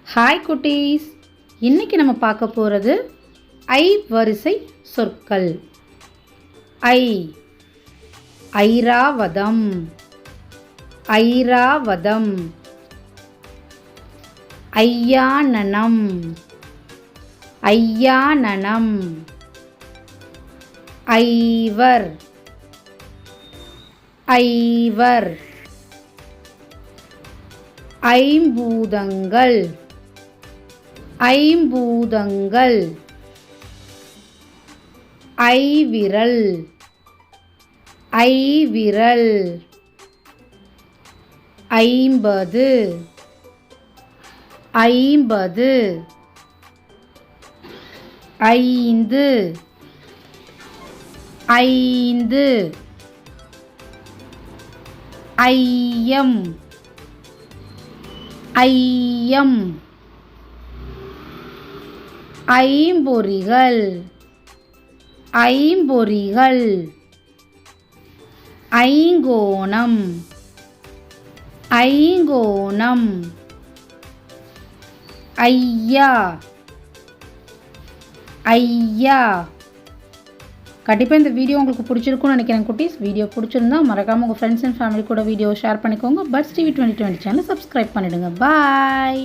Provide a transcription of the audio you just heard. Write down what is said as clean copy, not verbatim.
Hi குட்டீஸ், இன்னைக்கு நம்ம பார்க்க போகிறது ஐ வரிசை சொற்கள். ஐராவதம், ஐராவதம். ஐயானனம், ஐயானனம். ஐவர், ஐவர். ஐம்பூதங்கள், ஐம்பூதங்கள். ஐவிரல், ஐவிரல். ஐம்பது, ஐம்பது. ஐந்து, ஐந்து. ஐயம், ஐயம். ஐம்பொறிகள், ஐம்பொறிகள். ஐங்கோணம், ஐங்கோணம். ஐயா, ஐயா. கண்டிப்பாக இந்த வீடியோ உங்களுக்கு பிடிச்சிருக்கும்னு நினைக்கிறேன் குட்டீஸ். வீடியோ பிடிச்சிருந்தா மறக்காமல் உங்கள் ஃப்ரெண்ட்ஸ் அண்ட் ஃபேமிலி கூட வீடியோ ஷேர் பண்ணிக்கோங்க. பட்ஸ் டிவி 2020 சேனல் சப்ஸ்கிரைப் பண்ணிவிடுங்க. பாய்.